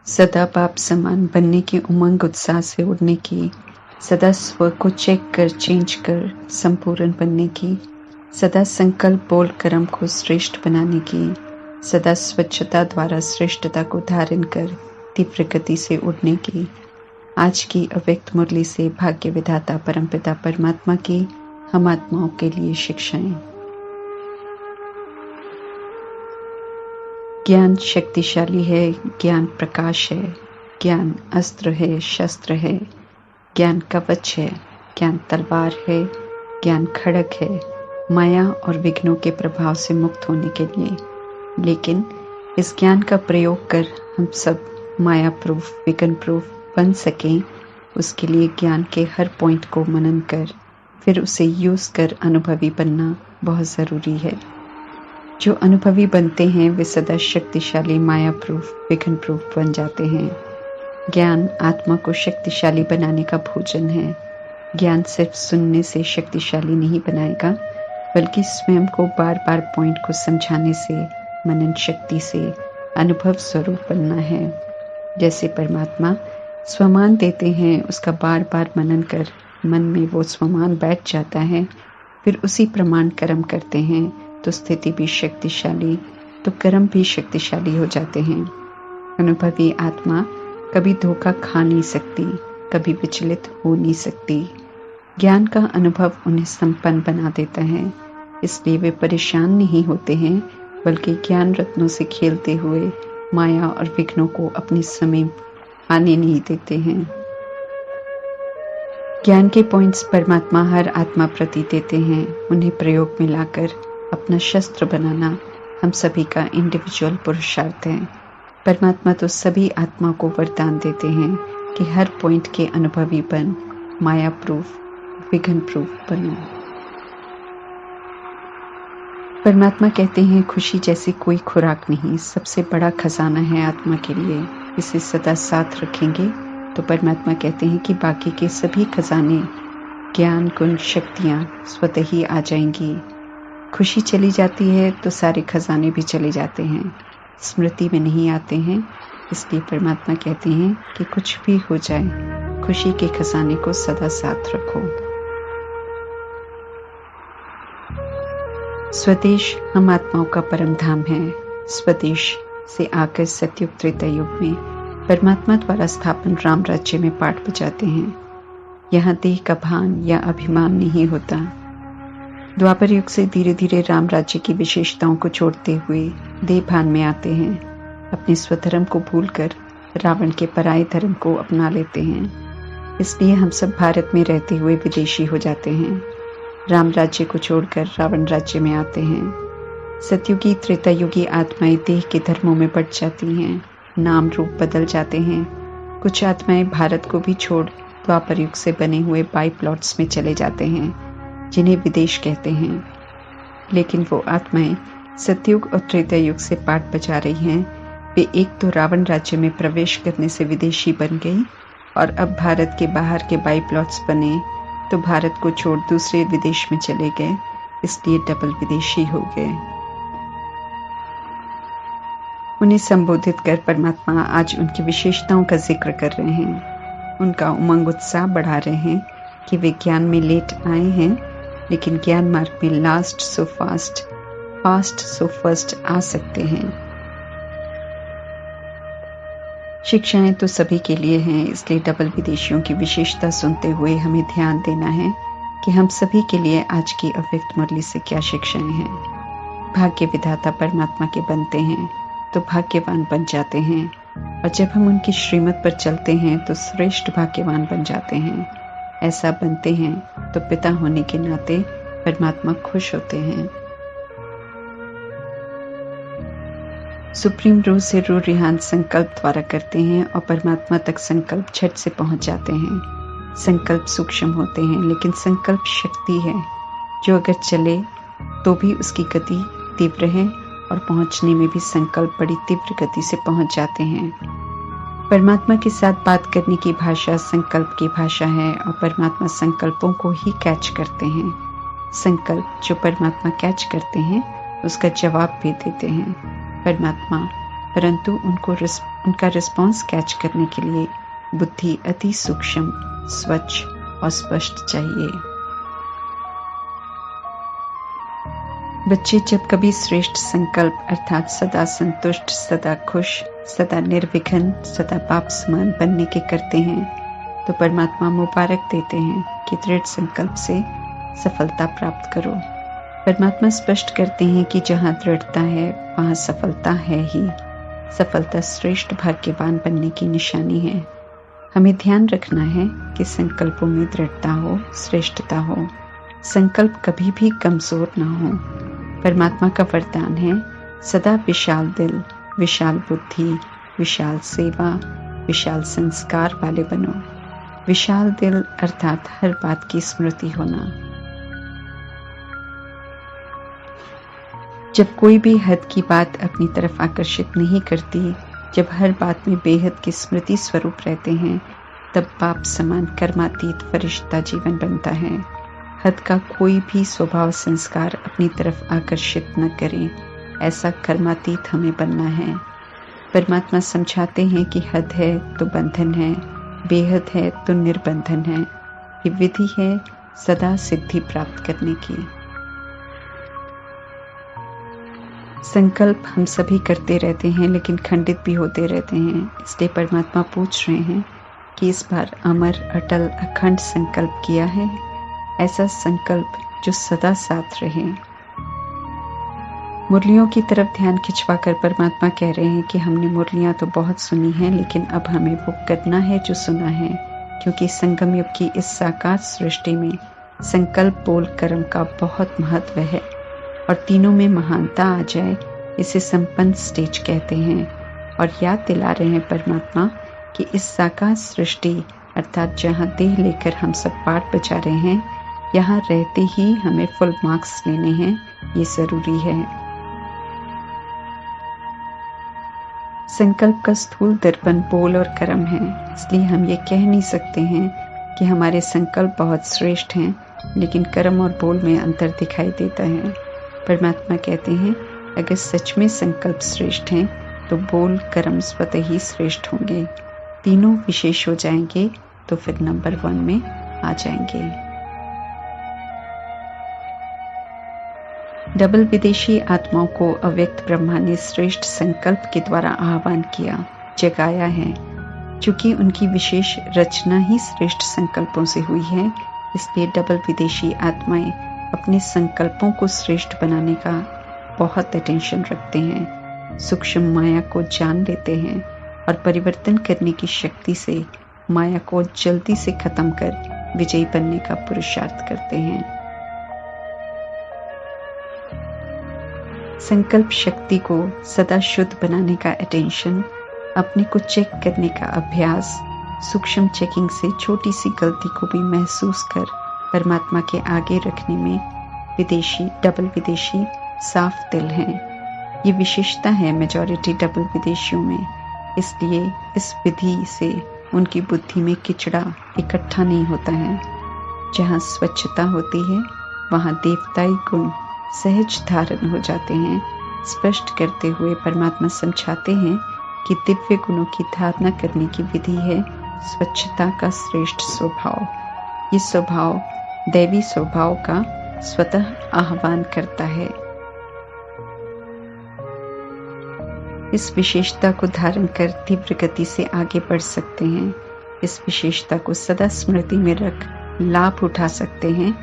सदा बाप समान बनने की उमंग उत्साह से उड़ने की, सदा स्व को चेक कर चेंज कर संपूर्ण बनने की, सदा संकल्प बोल कर्म को श्रेष्ठ बनाने की, सदा स्वच्छता द्वारा श्रेष्ठता को धारण कर तीव्र गति से उड़ने की। आज की अव्यक्त मुरली से भाग्य विधाता परमपिता परमात्मा की हम आत्माओं के लिए शिक्षाएं। ज्ञान शक्तिशाली है, ज्ञान प्रकाश है, ज्ञान अस्त्र है, शस्त्र है, ज्ञान कवच है, ज्ञान तलवार है, ज्ञान खड़ग है, माया और विघ्नों के प्रभाव से मुक्त होने के लिए। लेकिन इस ज्ञान का प्रयोग कर हम सब माया प्रूफ, विघ्न प्रूफ बन सकें, उसके लिए ज्ञान के हर पॉइंट को मनन कर फिर उसे यूज कर अनुभवी बनना बहुत ज़रूरी है। जो अनुभवी बनते हैं वे सदा शक्तिशाली, माया प्रूफ, विघ्न प्रूफ बन जाते हैं। ज्ञान आत्मा को शक्तिशाली बनाने का भोजन है। ज्ञान सिर्फ सुनने से शक्तिशाली नहीं बनाएगा, बल्कि स्वयं को बार बार पॉइंट को समझाने से, मनन शक्ति से अनुभव स्वरूप बनना है। जैसे परमात्मा स्वमान देते हैं, उसका बार बार मनन कर मन में वो स्वमान बैठ जाता है, फिर उसी प्रमाण कर्म करते हैं तो स्थिति भी शक्तिशाली, तो कर्म भी शक्तिशाली हो जाते हैं। अनुभवी आत्मा कभी धोखा खा नहीं सकती, कभी विचलित हो नहीं सकती। ज्ञान का अनुभव उन्हें संपन्न बना देता है, इसलिए वे परेशान नहीं होते हैं, बल्कि ज्ञान रत्नों से खेलते हुए माया और विघ्नों को अपने समीप आने नहीं देते हैं। ज्ञान के पॉइंट्स परमात्मा हर आत्मा प्रति देते हैं। उन्हें प्रयोग में लाकर अपना शस्त्र बनाना हम सभी का इंडिविजुअल पुरुषार्थ है। परमात्मा तो सभी आत्मा को वरदान देते हैं कि हर पॉइंट के अनुभवी बन, माया प्रूफ, विघ्न प्रूफ बनो। परमात्मा कहते हैं खुशी जैसी कोई खुराक नहीं, सबसे बड़ा खजाना है आत्मा के लिए, इसे सदा साथ रखेंगे तो परमात्मा कहते हैं कि बाकी के सभी खजाने, ज्ञान, गुण, शक्तियाँ स्वतः ही आ जाएंगी। खुशी चली जाती है तो सारे खजाने भी चले जाते हैं, स्मृति में नहीं आते हैं। इसलिए परमात्मा कहते हैं कि कुछ भी हो जाए, खुशी के खजाने को सदा साथ रखो। स्वदेश हम आत्माओं का परम धाम है। स्वदेश से आकर सतयुग त्रेता युग में परमात्मा द्वारा स्थापन राम राज्य में पाठ बजाते हैं। यहाँ देह का भान या अभिमान नहीं होता। द्वापर युग से धीरे धीरे राम राज्य की विशेषताओं को छोड़ते हुए देह भान में आते हैं। अपने स्वधर्म को भूलकर रावण के पराये धर्म को अपना लेते हैं। इसलिए हम सब भारत में रहते हुए विदेशी हो जाते हैं। राम राज्य को छोड़कर रावण राज्य में आते हैं। सतयुगी त्रेतायुगी आत्माएं देह के धर्मों में बढ़ जाती हैं, नाम रूप बदल जाते हैं। कुछ आत्माएं भारत को भी छोड़ द्वापर युग से बने हुए बाई प्लॉट्स में चले जाते हैं, जिन्हें विदेश कहते हैं। लेकिन वो आत्माएं सतयुग और त्रेता युग से पाठ बजा रही हैं। वे एक तो रावण राज्य में प्रवेश करने से विदेशी बन गई और अब भारत के बाहर के बाई प्लॉट्स बने तो भारत को छोड़ दूसरे विदेश में चले गए, इसलिए डबल विदेशी हो गए। उन्हें संबोधित कर परमात्मा आज उनकी विशेषताओं का जिक्र कर रहे हैं। उनका उमंग उत्साह बढ़ा रहे हैं कि वे ज्ञान में लेट आए हैं, लेकिन ज्ञान मार्ग में last so fast, fast so first आ सकते हैं। शिक्षाएं तो सभी के लिए हैं, इसलिए डबल विदेशियों की विशेषता सुनते हुए हमें ध्यान देना है कि हम सभी के लिए आज की अव्यक्त मुरली से क्या शिक्षाएं हैं। भाग्य विधाता परमात्मा के बनते हैं तो भाग्यवान बन जाते हैं, और जब हम उनकी श्रीमत पर चलते हैं तो श्रेष्ठ भाग्यवान बन जाते हैं। ऐसा बनते हैं तो पिता होने के नाते परमात्मा खुश होते हैं। सुप्रीम रूह से रूह रिहान संकल्प द्वारा करते हैं और परमात्मा तक संकल्प झट से पहुंच जाते हैं। संकल्प सूक्ष्म होते हैं, लेकिन संकल्प शक्ति है जो अगर चले तो भी उसकी गति तीव्र है और पहुंचने में भी संकल्प बड़ी तीव्र गति से पहुंच जाते हैं। परमात्मा के साथ बात करने की भाषा संकल्प की भाषा है और परमात्मा संकल्पों को ही कैच करते हैं। संकल्प जो परमात्मा कैच करते हैं उसका जवाब भी देते हैं। परमात्मा परंतु उनका रिस्पॉन्स कैच करने के लिए बुद्धि अति सूक्ष्म, स्वच्छ और स्पष्ट चाहिए। बच्चे जब कभी श्रेष्ठ संकल्प अर्थात सदा संतुष्ट, सदा खुश, सदा निर्विघ्न, सदा बाप समान बनने के करते हैं तो परमात्मा मुबारक देते हैं कि दृढ़ संकल्प से सफलता प्राप्त करो। परमात्मा स्पष्ट करते हैं कि जहाँ दृढ़ता है वहाँ सफलता है ही। सफलता श्रेष्ठ भाग्यवान बनने की निशानी है। हमें ध्यान रखना है कि संकल्पों में दृढ़ता हो, श्रेष्ठता हो, संकल्प कभी भी कमजोर ना हो। परमात्मा का वरदान है सदा विशाल दिल, विशाल बुद्धि, विशाल सेवा, विशाल संस्कार वाले बनो। विशाल दिल अर्थात हर बात की स्मृति होना। जब कोई भी हद की बात अपनी तरफ आकर्षित नहीं करती, जब हर बात में बेहद की स्मृति स्वरूप रहते हैं, तब बाप समान कर्मातीत फरिश्ता जीवन बनता है। हद का कोई भी स्वभाव संस्कार अपनी तरफ आकर्षित न करें, ऐसा कर्मातीत हमें बनना है। परमात्मा समझाते हैं कि हद है तो बंधन है, बेहद है तो निर्बंधन है। ये विधि है सदा सिद्धि प्राप्त करने की। संकल्प हम सभी करते रहते हैं लेकिन खंडित भी होते रहते हैं। इसलिए परमात्मा पूछ रहे हैं कि इस बार अमर, अटल, अखंड संकल्प किया है, ऐसा संकल्प जो सदा साथ रहे। मुरलियों की तरफ ध्यान खिंचवाकर परमात्मा कह रहे हैं कि हमने मुरलियां तो बहुत सुनी हैं, लेकिन अब हमें वो करना है जो सुना है, क्योंकि संगम युग की इस साकार सृष्टि में संकल्प, बोल, कर्म का बहुत महत्व है और तीनों में महानता आ जाए इसे संपन्न स्टेज कहते हैं। और याद दिला रहे हैं परमात्मा कि इस साकार सृष्टि अर्थात जहाँ देह लेकर हम सब पाठ बजा रहे हैं, यहाँ रहते ही हमें फुल मार्क्स लेने हैं, ये जरूरी है। संकल्प का स्थूल दर्पण बोल और कर्म है, इसलिए हम ये कह नहीं सकते हैं कि हमारे संकल्प बहुत श्रेष्ठ हैं, लेकिन कर्म और बोल में अंतर दिखाई देता है। परमात्मा कहते हैं अगर सच में संकल्प श्रेष्ठ हैं तो बोल, कर्म स्वतः ही श्रेष्ठ होंगे। तीनों विशेष हो जाएंगे तो फिर नंबर 1 में आ जाएंगे। डबल विदेशी आत्माओं को अव्यक्त ब्रह्मा ने श्रेष्ठ संकल्प के द्वारा आह्वान किया, जगाया है। चूंकि उनकी विशेष रचना ही श्रेष्ठ संकल्पों से हुई है, इसलिए डबल विदेशी आत्माएं अपने संकल्पों को श्रेष्ठ बनाने का बहुत अटेंशन रखते हैं, सूक्ष्म माया को जान लेते हैं और परिवर्तन करने की शक्ति से माया को जल्दी से खत्म कर विजयी बनने का पुरुषार्थ करते हैं। संकल्प शक्ति को सदा शुद्ध बनाने का अटेंशन, अपने को चेक करने का अभ्यास, सूक्ष्म चेकिंग से छोटी सी गलती को भी महसूस कर परमात्मा के आगे रखने में विदेशी, डबल विदेशी साफ दिल हैं। ये विशेषता है मेजॉरिटी डबल विदेशियों में। इसलिए इस विधि से उनकी बुद्धि में किचड़ा इकट्ठा नहीं होता है। जहाँ स्वच्छता होती है वहाँ देवताई गुण सहज धारण हो जाते हैं। स्पष्ट करते हुए परमात्मा समझाते हैं कि दिव्य गुणों की धारणा करने की विधि है स्वच्छता का श्रेष्ठ स्वभाव। ये स्वभाव दैवी स्वभाव का स्वतः आह्वान करता है। इस विशेषता को धारण कर तीव्र गति से आगे बढ़ सकते हैं। इस विशेषता को सदा स्मृति में रख लाभ उठा सकते हैं।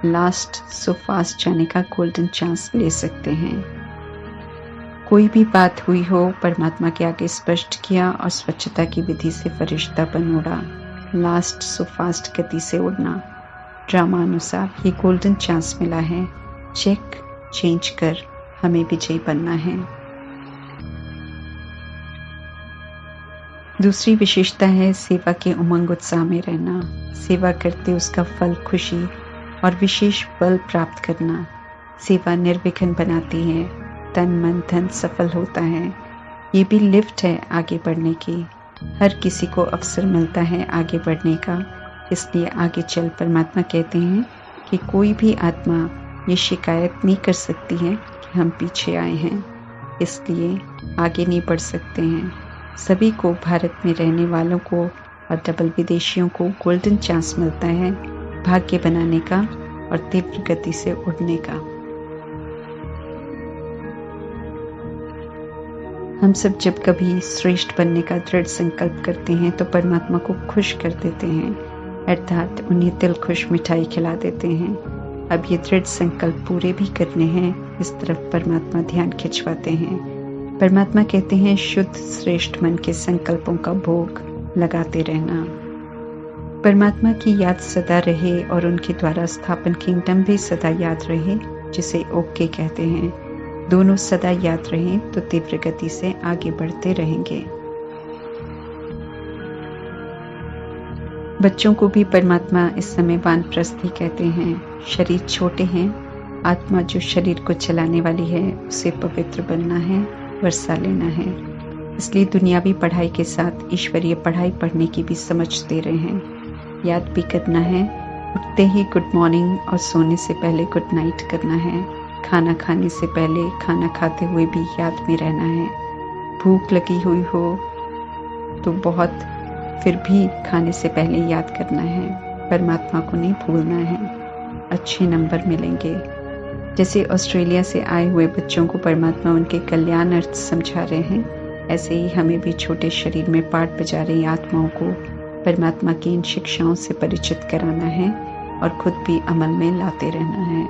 लास्ट सो फास्ट जाने का गोल्डन चांस ले सकते हैं। कोई भी बात हुई हो, परमात्मा के आगे स्पष्ट किया और स्वच्छता की विधि से फरिश्ता बन उड़ा। लास्ट सो फास्ट गति से उड़ना। ड्रामा अनुसार ये गोल्डन चांस मिला है। चेक चेंज कर हमें विजयी बनना है। दूसरी विशेषता है सेवा के उमंग उत्साह में रहना। सेवा करते उसका फल खुशी और विशेष बल प्राप्त करना। सेवा निर्विघ्न बनाती है, तन मन धन सफल होता है। ये भी लिफ्ट है आगे बढ़ने की। हर किसी को अवसर मिलता है आगे बढ़ने का, इसलिए आगे चल परमात्मा कहते हैं कि कोई भी आत्मा ये शिकायत नहीं कर सकती है कि हम पीछे आए हैं। इसलिए आगे नहीं बढ़ सकते हैं। सभी को, भारत में रहने वालों को और डबल विदेशियों को गोल्डन चांस मिलता है भाग्य बनाने का और तीव्र गति से उड़ने का। हम सब जब कभी श्रेष्ठ बनने का दृढ़ संकल्प करते हैं तो परमात्मा को खुश कर देते हैं, अर्थात उन्हें दिल खुश मिठाई खिला देते हैं। अब ये दृढ़ संकल्प पूरे भी करने हैं, इस तरफ परमात्मा ध्यान खिंचवाते हैं। परमात्मा कहते हैं शुद्ध श्रेष्ठ मन के संकल्पों का भोग लगाते रहना। परमात्मा की याद सदा रहे और उनके द्वारा स्थापन किंगडम भी सदा याद रहे, जिसे ओके कहते हैं। दोनों सदा याद रहें तो तीव्र गति से आगे बढ़ते रहेंगे। बच्चों को भी परमात्मा इस समय वानप्रस्थ ही कहते हैं। शरीर छोटे हैं, आत्मा जो शरीर को चलाने वाली है उसे पवित्र बनना है, वर्षा लेना है। इसलिए दुनियावी पढ़ाई के साथ ईश्वरीय पढ़ाई पढ़ने की भी समझ दे रहे हैं। याद भी करना है, उठते ही गुड मॉर्निंग और सोने से पहले गुड नाइट करना है। खाना खाने से पहले, खाना खाते हुए भी याद में रहना है। भूख लगी हुई हो तो बहुत, फिर भी खाने से पहले याद करना है, परमात्मा को नहीं भूलना है। अच्छे नंबर मिलेंगे। जैसे ऑस्ट्रेलिया से आए हुए बच्चों को परमात्मा उनके कल्याण अर्थ समझा रहे हैं, ऐसे ही हमें भी छोटे शरीर में पाठ बजा रही आत्माओं को परमात्मा की इन शिक्षाओं से परिचित कराना है और खुद भी अमल में लाते रहना है।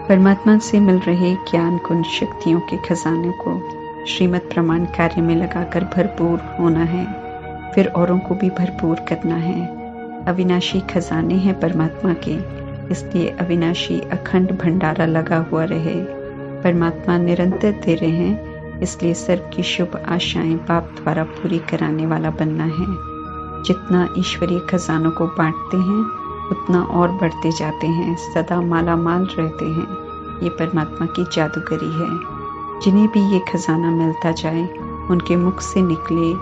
परमात्मा से मिल रहे ज्ञान गुण शक्तियों के खजाने को श्रीमत प्रमाण कार्य में लगाकर भरपूर होना है, फिर औरों को भी भरपूर करना है। अविनाशी खजाने हैं परमात्मा के, इसलिए अविनाशी अखंड भंडारा लगा हुआ रहे। परमात्मा निरंतर दे रहे हैं, इसलिए सर्व की शुभ आशाएं बाप द्वारा पूरी कराने वाला बनना है। जितना ईश्वरीय खजानों को बांटते हैं उतना और बढ़ते जाते हैं, सदा माला माल रहते हैं। ये परमात्मा की जादूगरी है। जिन्हें भी ये खजाना मिलता जाए उनके मुख से निकले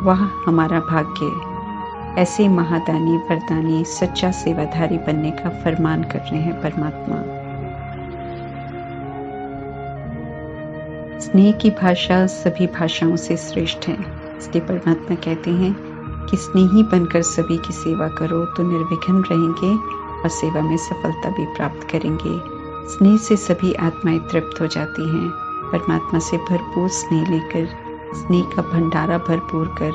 वह हमारा भाग्य। ऐसे महादानी वरदानी सच्चा सेवाधारी बनने का फरमान कर रहे हैं परमात्मा। स्नेह की भाषा सभी भाषाओं से श्रेष्ठ है, इसलिए परमात्मा कहते हैं कि स्नेही बनकर सभी की सेवा करो तो निर्विघ्न रहेंगे और सेवा में सफलता भी प्राप्त करेंगे। स्नेह से सभी आत्माएं तृप्त हो जाती हैं। परमात्मा से भरपूर स्नेह लेकर स्नेह का भंडारा भरपूर कर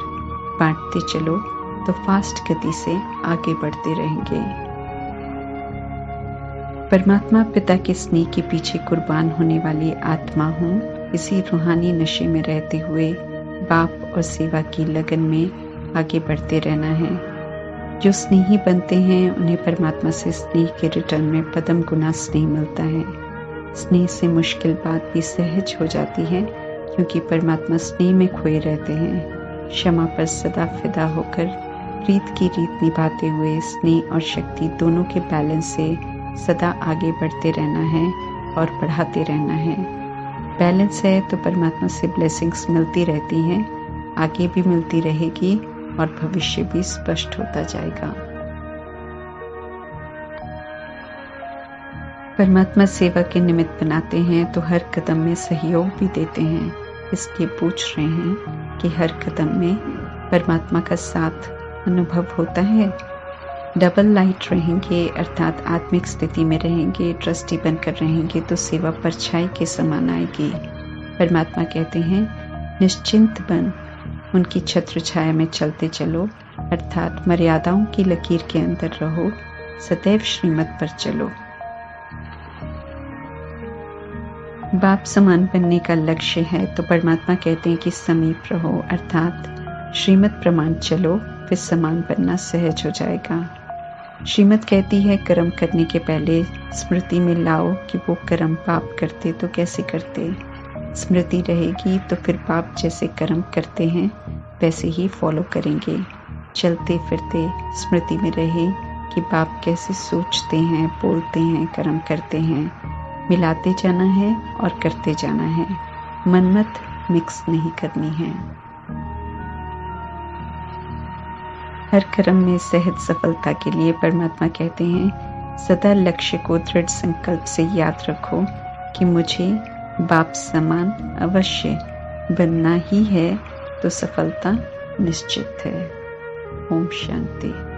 बांटते चलो तो फास्ट गति से आगे बढ़ते रहेंगे। परमात्मा पिता के स्नेह के पीछे कुर्बान होने वाली आत्मा हूँ। इसी रूहानी नशे में रहते हुए बाप और सेवा की लगन में आगे बढ़ते रहना है। जो स्नेही बनते हैं उन्हें परमात्मा से स्नेह के रिटर्न में पदम गुना स्नेह मिलता है। स्नेह से मुश्किल बात भी सहज हो जाती है, क्योंकि परमात्मा स्नेह में खोए रहते हैं। क्षमा पर सदा फिदा होकर प्रीत की रीत निभाते हुए स्नेह और शक्ति दोनों के बैलेंस से सदा आगे बढ़ते रहना है और बढ़ाते रहना है। बैलेंस है तो परमात्मा से ब्लेसिंग्स मिलती रहती हैं, आगे भी मिलती रहेगी और भविष्य भी स्पष्ट होता जाएगा। परमात्मा सेवा के निमित्त बनाते हैं तो हर कदम में सहयोग भी देते हैं। इसलिए पूछ रहे हैं कि हर कदम में परमात्मा का साथ अनुभव होता है। डबल लाइट रहेंगे, अर्थात आत्मिक स्थिति में रहेंगे, ट्रस्टी बनकर रहेंगे तो सेवा परछाई के समान आएगी। परमात्मा कहते हैं निश्चिंत बन, उनकी छत्र छाया में चलते चलो, अर्थात मर्यादाओं की लकीर के अंदर रहो, सदैव श्रीमत पर चलो। बाप समान बनने का लक्ष्य है तो परमात्मा कहते हैं कि समीप रहो, अर्थात श्रीमत प्रमाण चलो, फिर समान बनना सहज हो जाएगा। श्रीमत कहती है कर्म करने के पहले स्मृति में लाओ कि वो कर्म पाप करते तो कैसे करते। स्मृति रहेगी तो फिर पाप जैसे कर्म करते हैं वैसे ही फॉलो करेंगे। चलते फिरते स्मृति में रहे कि पाप कैसे सोचते हैं, बोलते हैं, कर्म करते हैं। मिलाते जाना है और करते जाना है, मनमत मिक्स नहीं करनी है। हर कर्म में सहज सफलता के लिए परमात्मा कहते हैं सदा लक्ष्य को दृढ़ संकल्प से याद रखो कि मुझे बाप समान अवश्य बनना ही है तो सफलता निश्चित है। ओम शांति।